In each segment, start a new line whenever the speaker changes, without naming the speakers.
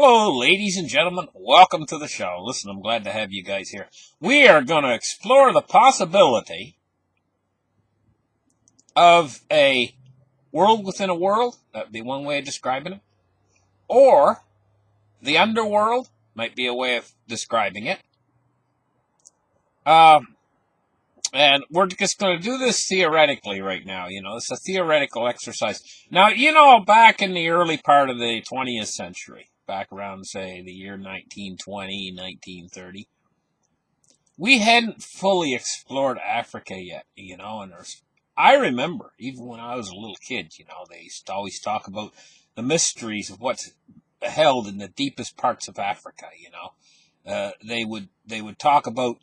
Hello, ladies and gentlemen. Welcome to the show. Listen, I'm glad to have you guys here. We are going to explore the possibility of a world within a world. That would be one way of describing it. Or the underworld might be a way of describing it. And we're just going to do this theoretically right now. It's a theoretical exercise. Now, back in the early part of the 20th century, back around, say, the year 1920, 1930, we hadn't fully explored Africa yet, and I remember, even when I was a little kid, they used to always talk about the mysteries of what's held in the deepest parts of Africa, they would talk about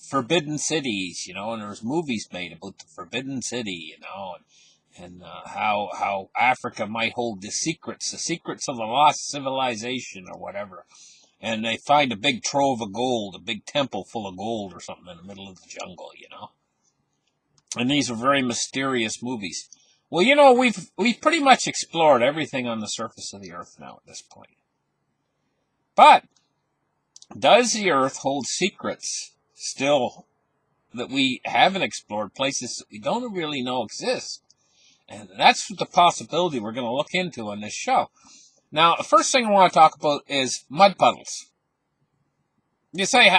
forbidden cities, and there was movies made about the forbidden city, and how Africa might hold the secrets of the lost civilization or whatever. And they find a big trove of gold, a big temple full of gold or something in the middle of the jungle, And these are very mysterious movies. Well, we've pretty much explored everything on the surface of the earth now at this point. But does the earth hold secrets still that we haven't explored, places that we don't really know exist? And that's the possibility we're going to look into on this show. Now, the first thing I want to talk about is mud puddles. You say,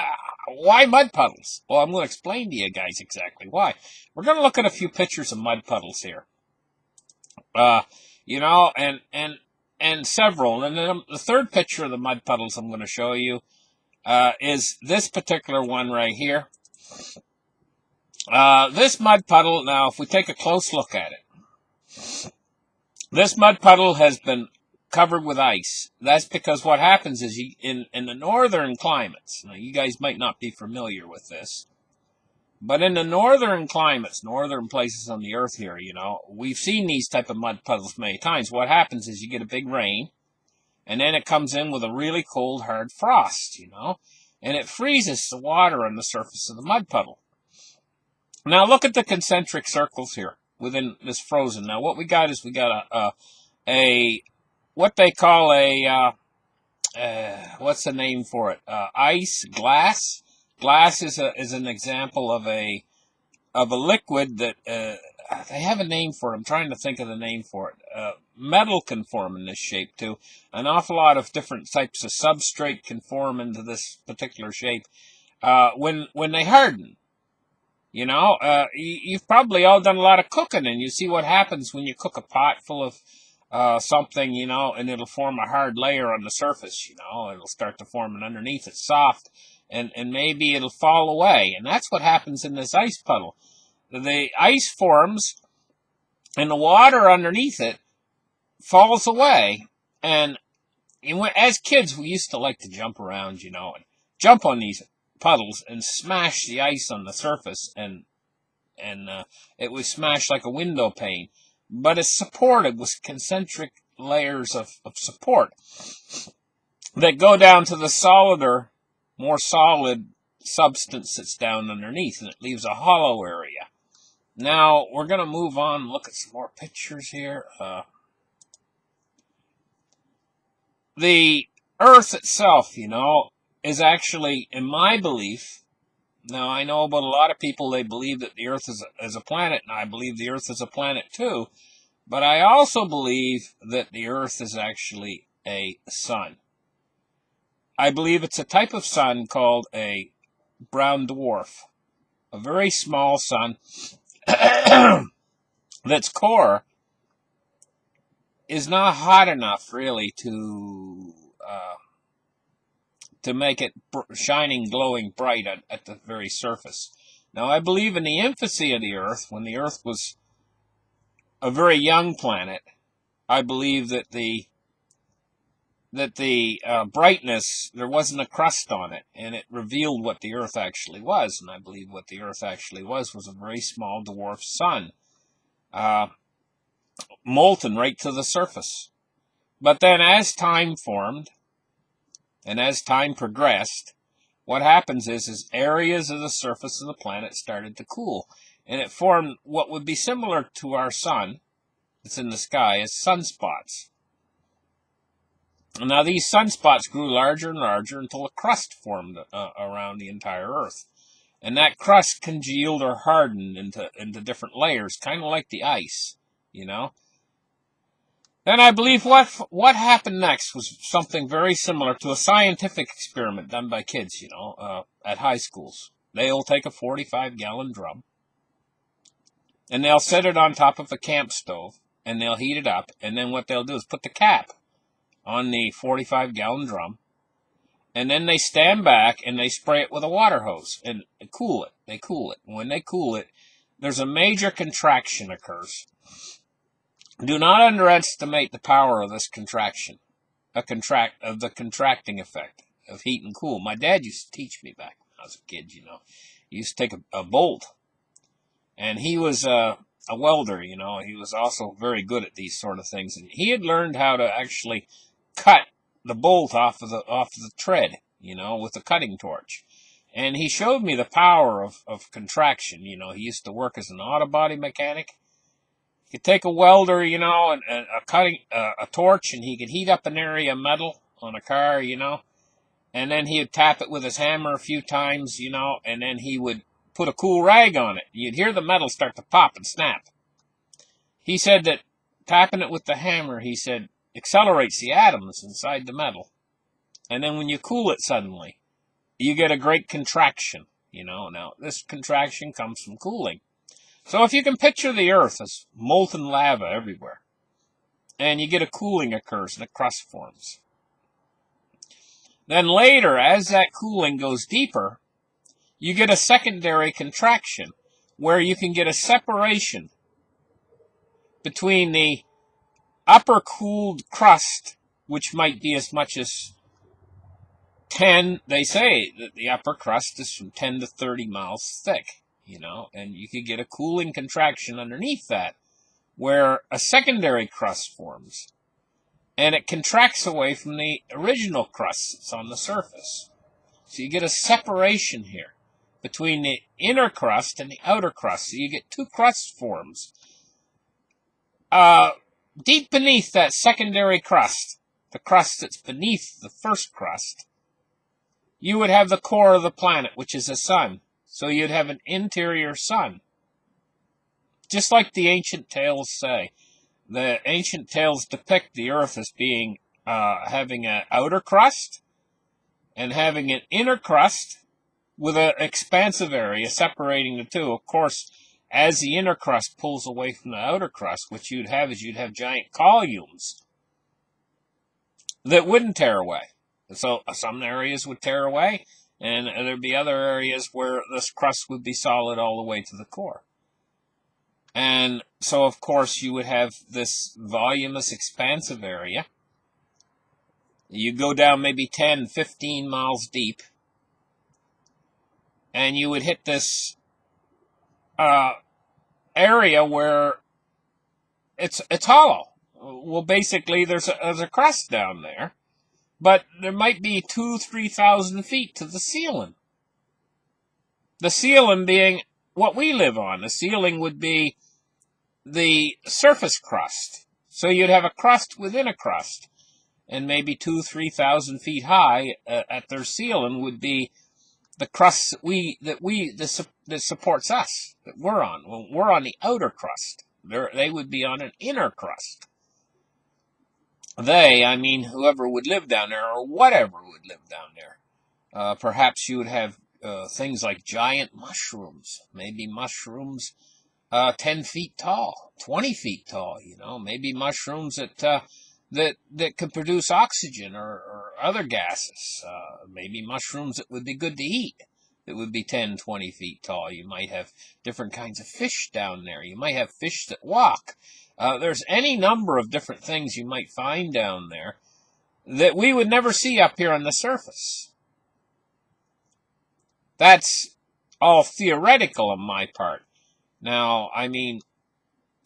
why mud puddles? Well, I'm going to explain to you guys exactly why. We're going to look at a few pictures of mud puddles here. And several. And then the third picture of the mud puddles I'm going to show you is this particular one right here. This mud puddle, now, if we take a close look at it, this mud puddle has been covered with ice. That's because what happens is in the northern climates, now you guys might not be familiar with this, but in the northern climates, northern places on the earth here, we've seen these type of mud puddles many times. What happens is you get a big rain, and then it comes in with a really cold, hard frost, and it freezes the water on the surface of the mud puddle. Now look at the concentric circles here within this frozen. Now what we got is a what they call what's the name for it? Ice, glass. Glass is an example of a liquid that they have a name for it. I'm trying to think of the name for it. Metal can form in this shape too. An awful lot of different types of substrate can form into this particular shape when they harden. You've probably all done a lot of cooking, and you see what happens when you cook a pot full of something, and it'll form a hard layer on the surface, it'll start to form, and underneath it's soft, and maybe it'll fall away. And that's what happens in this ice puddle. The ice forms, and the water underneath it falls away. And as kids, we used to like to jump around, and jump on these puddles and smash the ice on the surface, and it was smashed like a window pane. But it's supported with concentric layers of support that go down to the solider, more solid substance that's down underneath, and it leaves a hollow area. Now, we're going to move on and look at some more pictures here. The Earth itself, is actually, in my belief, now I know about a lot of people, they believe that the Earth is a planet, and I believe the Earth is a planet too, but I also believe that the Earth is actually a sun. I believe it's a type of sun called a brown dwarf, a very small sun that's core is not hot enough really to make it shining, glowing bright at the very surface. Now, I believe in the infancy of the Earth, when the Earth was a very young planet, I believe that the brightness, there wasn't a crust on it, and it revealed what the Earth actually was. And I believe what the Earth actually was a very small dwarf sun, molten right to the surface. But then as time formed, and as time progressed, what happens is areas of the surface of the planet started to cool, and it formed what would be similar to our sun that's in the sky as sunspots. Now, these sunspots grew larger and larger until a crust formed around the entire Earth. And that crust congealed or hardened into different layers, kind of like the ice, you know. Then I believe what happened next was something very similar to a scientific experiment done by kids, at high schools. They'll take a 45-gallon drum, and they'll set it on top of a camp stove, and they'll heat it up, and then what they'll do is put the cap on the 45-gallon drum, and then they stand back and they spray it with a water hose and cool it. They cool it. When they cool it, there's a major contraction occurs. Do not underestimate the power of this contraction, of the contracting effect of heat and cool. My dad used to teach me back when I was a kid, He used to take a bolt, and he was a welder, He was also very good at these sort of things, and he had learned how to actually cut the bolt off of the tread, with a cutting torch. And he showed me the power of contraction. He used to work as an auto body mechanic. He could take a welder, and a torch, and he could heat up an area of metal on a car, and then he would tap it with his hammer a few times, and then he would put a cool rag on it. You'd hear the metal start to pop and snap. He said that tapping it with the hammer, he said, accelerates the atoms inside the metal. And then when you cool it suddenly, you get a great contraction, Now, this contraction comes from cooling. So if you can picture the Earth as molten lava everywhere, and you get a cooling occurs and a crust forms. Then later, as that cooling goes deeper, you get a secondary contraction where you can get a separation between the upper cooled crust, which might be as much as 10, they say that the upper crust is from 10 to 30 miles thick, and you could get a cooling contraction underneath that, where a secondary crust forms, and it contracts away from the original crust that's on the surface. So you get a separation here between the inner crust and the outer crust, so you get two crust forms. Deep beneath that secondary crust, the crust that's beneath the first crust, you would have the core of the planet, which is a sun. So you'd have an interior sun. Just like the ancient tales say. The ancient tales depict the Earth as being having an outer crust and having an inner crust with an expansive area separating the two. Of course, as the inner crust pulls away from the outer crust, what you'd have giant columns that wouldn't tear away. So some areas would tear away, and there'd be other areas where this crust would be solid all the way to the core. And so, of course, you would have this voluminous, expansive area. You go down maybe 10, 15 miles deep, and you would hit this area where it's hollow. Well, basically, there's a crust down there, but there might be 2,000-3,000 feet to the ceiling. The ceiling being what we live on. The ceiling would be the surface crust. So you'd have a crust within a crust, and maybe 2,000-3,000 feet high at their ceiling would be the crust that supports us, that we're on. Well, we're on the outer crust. They would be on an inner crust. I mean whoever would live down there, or whatever would live down there. Perhaps you would have things like giant mushrooms, maybe mushrooms 10 feet tall, 20 feet tall, maybe mushrooms that could produce oxygen or other gases. Maybe mushrooms that would be good to eat, that would be 10, 20 feet tall. You might have different kinds of fish down there. You might have fish that walk. There's any number of different things you might find down there that we would never see up here on the surface. That's all theoretical on my part. Now, I mean,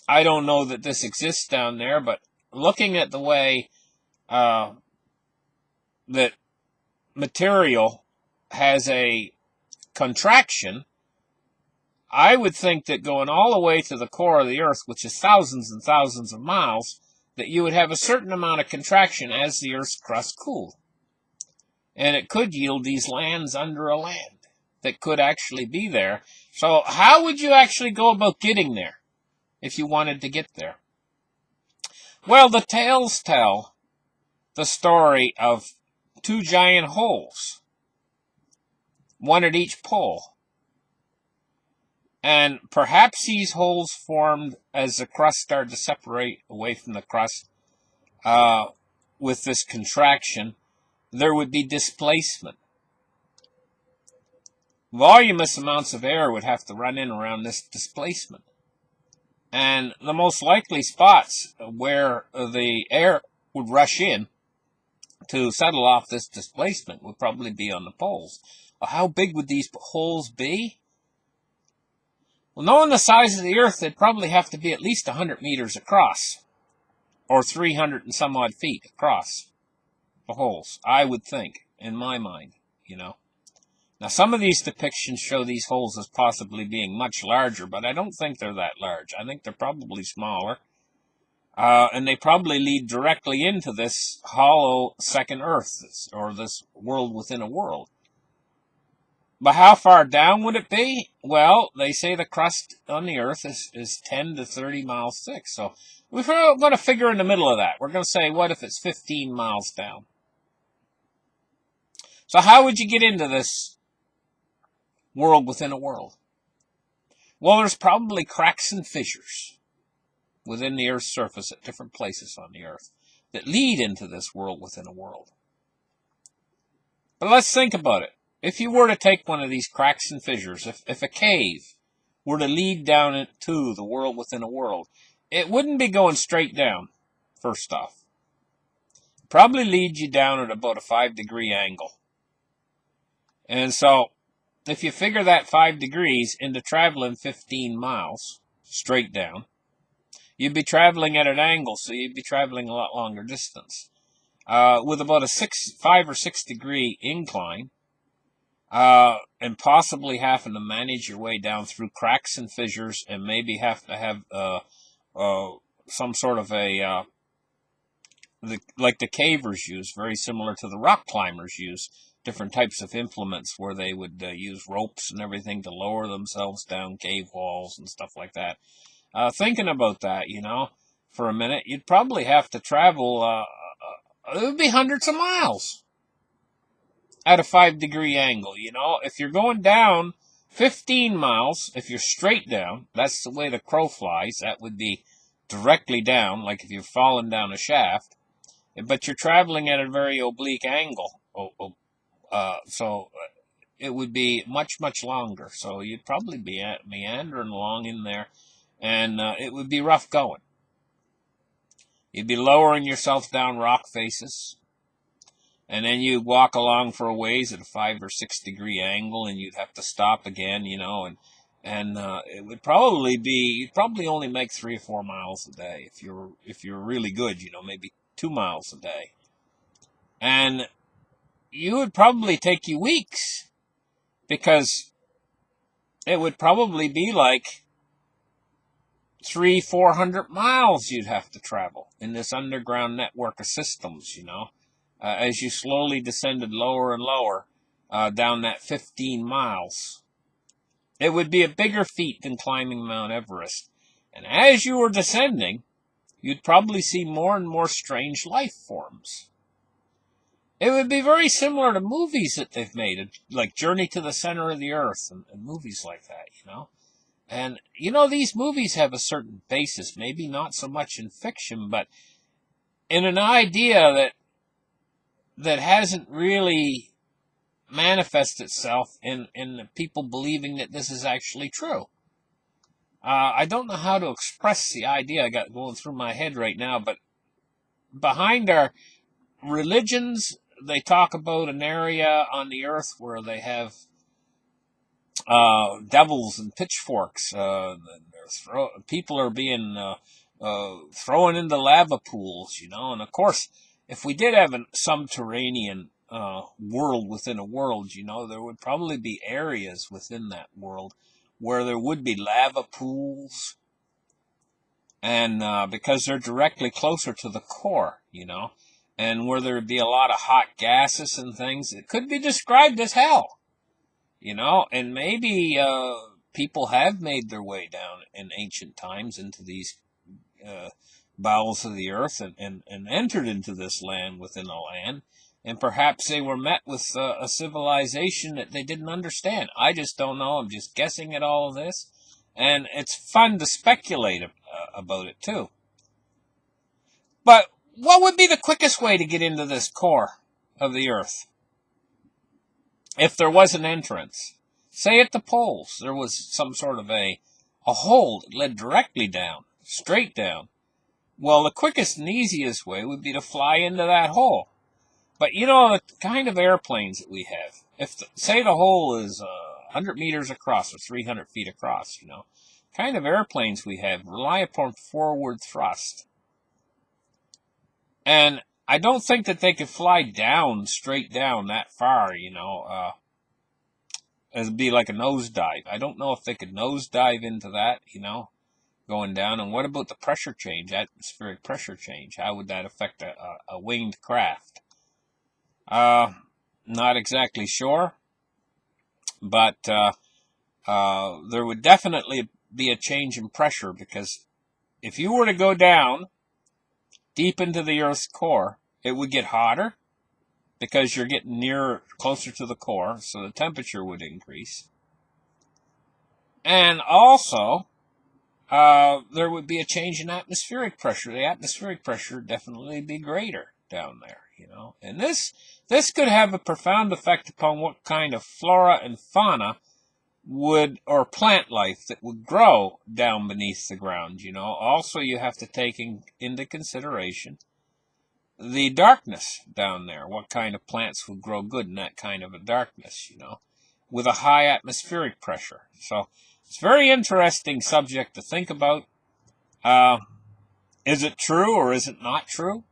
I don't know that this exists down there, but looking at the way that material has a contraction, I would think that going all the way to the core of the Earth, which is thousands and thousands of miles, that you would have a certain amount of contraction as the Earth's crust cooled. And it could yield these lands under a land that could actually be there. So how would you actually go about getting there if you wanted to get there? Well, the tales tell the story of two giant holes, one at each pole. And perhaps these holes formed as the crust started to separate away from the crust with this contraction. There would be displacement. Voluminous amounts of air would have to run in around this displacement. And the most likely spots where the air would rush in to settle off this displacement would probably be on the poles. Well, how big would these holes be? Well, knowing the size of the Earth, they'd probably have to be at least 100 meters across, or 300 and some odd feet across the holes, I would think, in my mind, you know. Now, some of these depictions show these holes as possibly being much larger, but I don't think they're that large. I think they're probably smaller, and they probably lead directly into this hollow second Earth, or this world within a world. But how far down would it be? Well, they say the crust on the Earth is 10 to 30 miles thick. So we're going to figure in the middle of that. We're going to say, what if it's 15 miles down? So how would you get into this world within a world? Well, there's probably cracks and fissures within the Earth's surface at different places on the Earth that lead into this world within a world. But let's think about it. If you were to take one of these cracks and fissures, if a cave were to lead down into the world within a world, it wouldn't be going straight down, first off. It'd probably lead you down at about a 5-degree angle. And so, if you figure that 5 degrees into traveling 15 miles straight down, you'd be traveling at an angle, so you'd be traveling a lot longer distance. With about a 5 or 6 degree incline, and possibly having to manage your way down through cracks and fissures, and maybe have to have some sort of a like the cavers use, very similar to the rock climbers use, different types of implements where they would use ropes and everything to lower themselves down cave walls and stuff like that. Thinking about that, you know, for a minute, you'd probably have to travel, it would be hundreds of miles at a 5-degree angle, you know. If you're going down 15 miles, if you're straight down, that's the way the crow flies, that would be directly down, like if you're falling down a shaft, but you're traveling at a very oblique angle, so it would be much, much longer. So you'd probably be meandering along in there, and it would be rough going. You'd be lowering yourself down rock faces, and then you'd walk along for a ways at a 5 or 6 degree angle, and you'd have to stop again, you know, and it would probably be, you'd probably only make 3 or 4 miles a day if you're really good, you know, maybe 2 miles a day. And you would probably take you weeks, because it would probably be like 300-400 miles you'd have to travel in this underground network of systems, you know, as you slowly descended lower and lower down that 15 miles. It would be a bigger feat than climbing Mount Everest. And as you were descending, you'd probably see more and more strange life forms. It would be very similar to movies that they've made, like Journey to the Center of the Earth and movies like that, you know. And, you know, these movies have a certain basis, maybe not so much in fiction, but in an idea that hasn't really manifested itself in people believing that this is actually true. I don't know how to express the idea I got going through my head right now, but behind our religions, they talk about an area on the earth where they have devils and pitchforks. People are being thrown into lava pools, you know. And of course, if we did have a subterranean world within a world, you know, there would probably be areas within that world where there would be lava pools and because they're directly closer to the core, and where there would be a lot of hot gases and things, it could be described as hell, and maybe people have made their way down in ancient times into these bowels of the earth and entered into this land within a land, and perhaps they were met with a civilization that they didn't understand. I just don't know. I'm just guessing at all of this, and it's fun to speculate about it too. But what would be the quickest way to get into this core of the earth if there was an entrance? Say at the poles there was some sort of a hole that led directly down, straight down. Well, the quickest and easiest way would be to fly into that hole. But the kind of airplanes that we have, say the hole is 100 meters across or 300 feet across, kind of airplanes we have rely upon forward thrust. And I don't think that they could fly down, straight down that far, it'd be like a nosedive. I don't know if they could nosedive into that, going down. And what about the pressure change, atmospheric pressure change? How would that affect a winged craft? Not exactly sure, but there would definitely be a change in pressure, because if you were to go down deep into the Earth's core, it would get hotter because you're getting closer to the core, so the temperature would increase. And also, there would be a change in atmospheric pressure. The atmospheric pressure would definitely be greater down there, And this could have a profound effect upon what kind of flora and fauna or plant life that would grow down beneath the ground, Also, you have to take into consideration the darkness down there. What kind of plants would grow good in that kind of a darkness, with a high atmospheric pressure. So it's a very interesting subject to think about. Is it true or is it not true?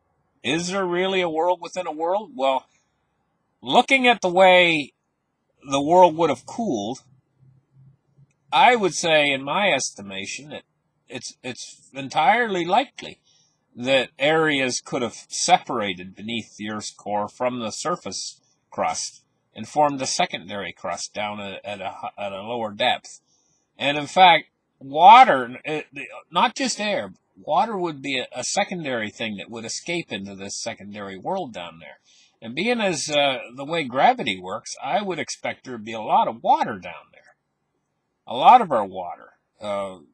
Is there really a world within a world? Well, looking at the way the world would have cooled, I would say, in my estimation, that it's entirely likely that areas could have separated beneath the Earth's core from the surface crust and formed a secondary crust down at a lower depth. And in fact, water, not just air, water would be a secondary thing that would escape into this secondary world down there. And being as the way gravity works, I would expect there would be a lot of water down there. A lot of our water.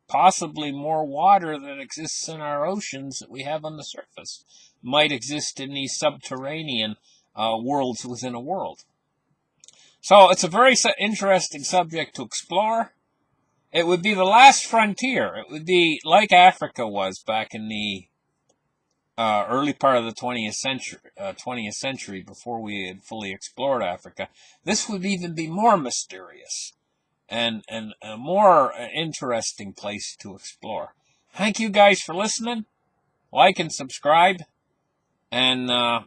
Possibly more water than exists in our oceans that we have on the surface might exist in these subterranean worlds within a world. So it's a very interesting subject to explore. It would be the last frontier. It would be like Africa was back in the early part of the 20th century, before we had fully explored Africa. This would even be more mysterious and a more interesting place to explore. Thank you guys for listening. Like and subscribe, and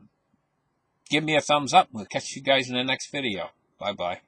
give me a thumbs up. We'll catch you guys in the next video. Bye-bye.